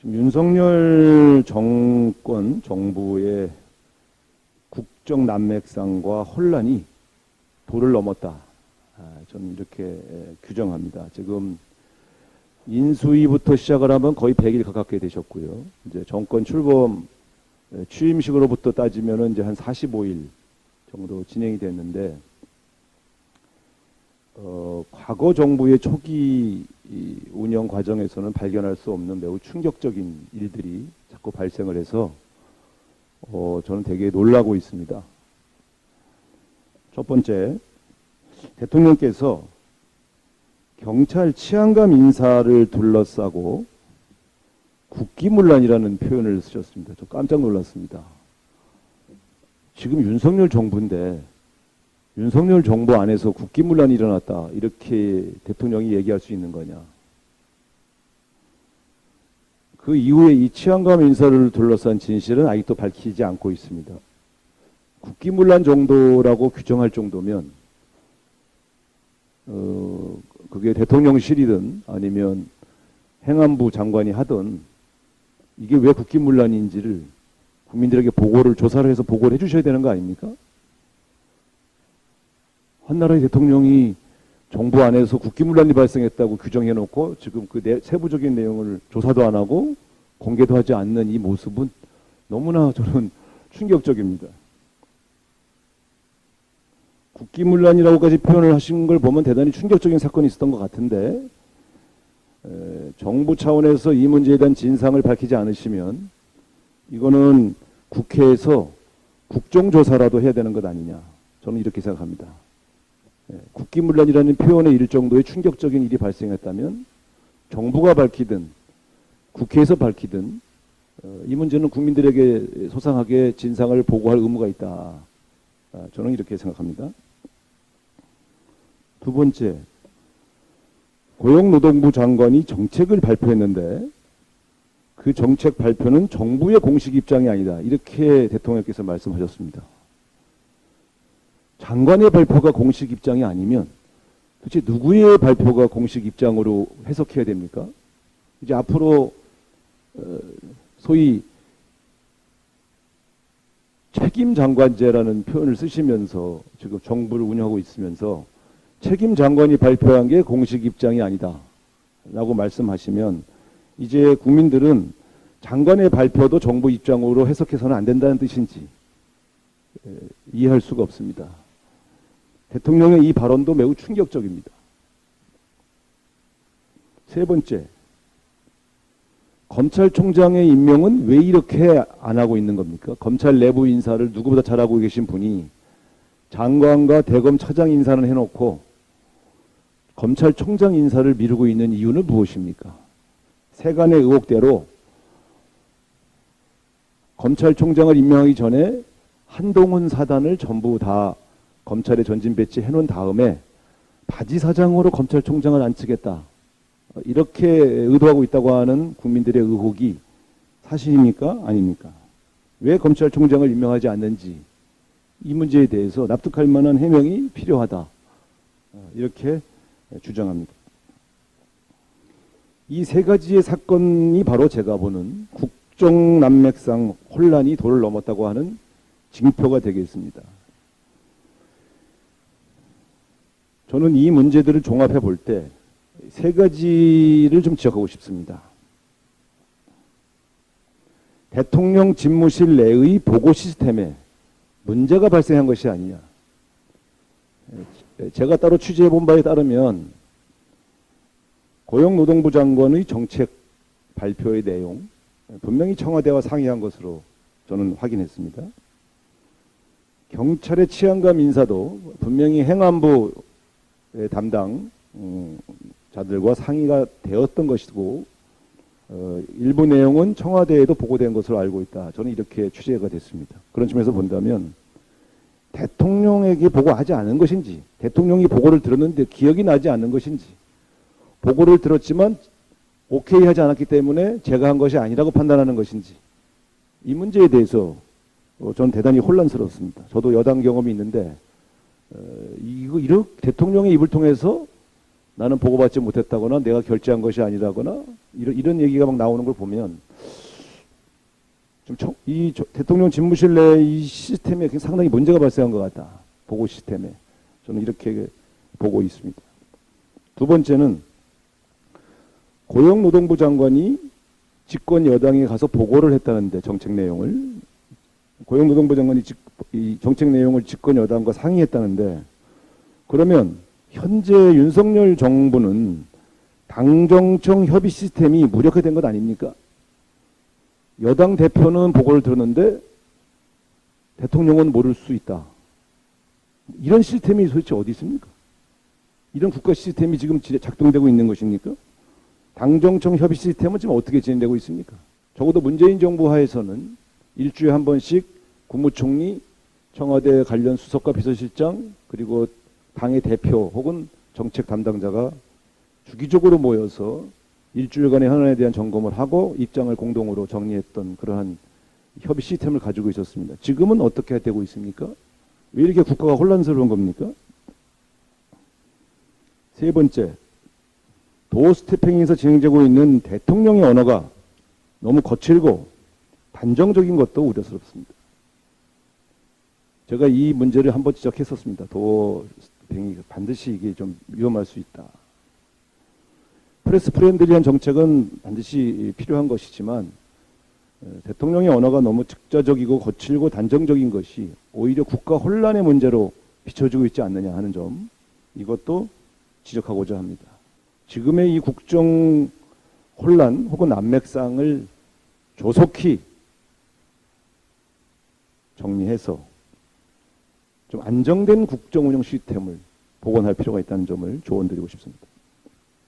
윤석열 정권, 정부의 국정 난맥상과 혼란이 도를 넘었다. 저는 이렇게 규정합니다. 지금 인수위부터 시작을 하면 거의 100일 가깝게 되셨고요. 이제 정권 출범 취임식으로부터 따지면은 이제 한 45일 정도 진행이 됐는데, 과거 정부의 초기 운영 과정에서는 발견할 수 없는 매우 충격적인 일들이 자꾸 발생을 해서 저는 되게 놀라고 있습니다. 첫 번째, 대통령께서 경찰 치안감 인사를 둘러싸고 국기문란이라는 표현을 쓰셨습니다. 저 깜짝 놀랐습니다. 지금 윤석열 정부인데 윤석열 정부 안에서 국기문란이 일어났다, 이렇게 대통령이 얘기할 수 있는 거냐. 그 이후에 이 치안감 인사를 둘러싼 진실은 아직도 밝히지 않고 있습니다. 국기문란 정도라고 규정할 정도면 그게 대통령실이든 아니면 행안부 장관이 하든 이게 왜 국기문란인지를 국민들에게 조사를 해서 보고를 해주셔야 되는 거 아닙니까? 한 나라의 대통령이 정부 안에서 국기문란이 발생했다고 규정해놓고 지금 그 세부적인 내용을 조사도 안 하고 공개도 하지 않는 이 모습은 너무나 저는 충격적입니다. 국기문란이라고까지 표현을 하신 걸 보면 대단히 충격적인 사건이 있었던 것 같은데, 정부 차원에서 이 문제에 대한 진상을 밝히지 않으시면 이거는 국회에서 국정조사라도 해야 되는 것 아니냐, 저는 이렇게 생각합니다. 국기문란이라는 표현에 이를 정도의 충격적인 일이 발생했다면 정부가 밝히든 국회에서 밝히든 이 문제는 국민들에게 소상하게 진상을 보고할 의무가 있다. 저는 이렇게 생각합니다. 두 번째, 고용노동부 장관이 정책을 발표했는데 그 정책 발표는 정부의 공식 입장이 아니다, 이렇게 대통령께서 말씀하셨습니다. 장관의 발표가 공식 입장이 아니면 도대체 누구의 발표가 공식 입장으로 해석해야 됩니까? 이제 앞으로 소위 책임장관제라는 표현을 쓰시면서 지금 정부를 운영하고 있으면서 책임장관이 발표한 게 공식 입장이 아니다 라고 말씀하시면 이제 국민들은 장관의 발표도 정부 입장으로 해석해서는 안 된다는 뜻인지 이해할 수가 없습니다. 대통령의 이 발언도 매우 충격적입니다. 세 번째, 검찰총장의 임명은 왜 이렇게 안 하고 있는 겁니까? 검찰 내부 인사를 누구보다 잘하고 계신 분이 장관과 대검 차장 인사는 해놓고 검찰총장 인사를 미루고 있는 이유는 무엇입니까? 세간의 의혹대로 검찰총장을 임명하기 전에 한동훈 사단을 전부 다 검찰에 전진 배치해놓은 다음에 바지 사장으로 검찰총장을 앉히겠다, 이렇게 의도하고 있다고 하는 국민들의 의혹이 사실입니까? 아닙니까? 왜 검찰총장을 임명하지 않는지 이 문제에 대해서 납득할 만한 해명이 필요하다, 이렇게 주장합니다. 이 세 가지의 사건이 바로 제가 보는 국정난맥상 혼란이 도를 넘었다고 하는 징표가 되겠습니다. 저는 이 문제들을 종합해 볼 때 세 가지를 좀 지적하고 싶습니다. 대통령 집무실 내의 보고 시스템에 문제가 발생한 것이 아니냐. 제가 따로 취재해 본 바에 따르면 고용노동부 장관의 정책 발표의 내용 분명히 청와대와 상의한 것으로 저는 확인했습니다. 경찰의 치안감 인사도 분명히 행안부 담당 자들과 상의가 되었던 것이고 일부 내용은 청와대에도 보고된 것으로 알고 있다, 저는 이렇게 취재가 됐습니다. 그런 점에서 본다면 대통령에게 보고하지 않은 것인지, 대통령이 보고를 들었는데 기억이 나지 않는 것인지, 보고를 들었지만 오케이 하지 않았기 때문에 제가 한 것이 아니라고 판단하는 것인지, 이 문제에 대해서 저는 대단히 혼란스럽습니다. 저도 여당 경험이 있는데 이렇게 대통령의 입을 통해서 나는 보고받지 못했다거나 내가 결재한 것이 아니라거나 이런 얘기가 막 나오는 걸 보면 대통령 집무실 내 이 시스템에 상당히 문제가 발생한 것 같다. 보고 시스템에. 저는 이렇게 보고 있습니다. 두 번째는 고용노동부 장관이 집권 여당에 가서 보고를 했다는데 정책 내용을 고용노동부 장관이 이 정책 내용을 집권 여당과 상의했다는데 그러면 현재 윤석열 정부는 당정청 협의 시스템이 무력화된 것 아닙니까? 여당 대표는 보고를 들었는데 대통령은 모를 수 있다. 이런 시스템이 도대체 어디 있습니까? 이런 국가 시스템이 지금 작동되고 있는 것입니까? 당정청 협의 시스템은 지금 어떻게 진행되고 있습니까? 적어도 문재인 정부 하에서는 일주일에 한 번씩 국무총리, 청와대 관련 수석과 비서실장, 그리고 당의 대표 혹은 정책 담당자가 주기적으로 모여서 일주일간의 현안에 대한 점검을 하고 입장을 공동으로 정리했던 그러한 협의 시스템을 가지고 있었습니다. 지금은 어떻게 되고 있습니까? 왜 이렇게 국가가 혼란스러운 겁니까? 세 번째, 도스태핑에서 진행되고 있는 대통령의 언어가 너무 거칠고 단정적인 것도 우려스럽습니다. 제가 이 문제를 한번 지적했었습니다. 도스태핑이 반드시 이게 좀 위험할 수 있다. 프레스 프렌들리한 정책은 반드시 필요한 것이지만 대통령의 언어가 너무 즉자적이고 거칠고 단정적인 것이 오히려 국가 혼란의 문제로 비춰지고 있지 않느냐 하는 점, 이것도 지적하고자 합니다. 지금의 이 국정 혼란 혹은 난맥상을 조속히 정리해서 좀 안정된 국정 운영 시스템을 복원할 필요가 있다는 점을 조언드리고 싶습니다.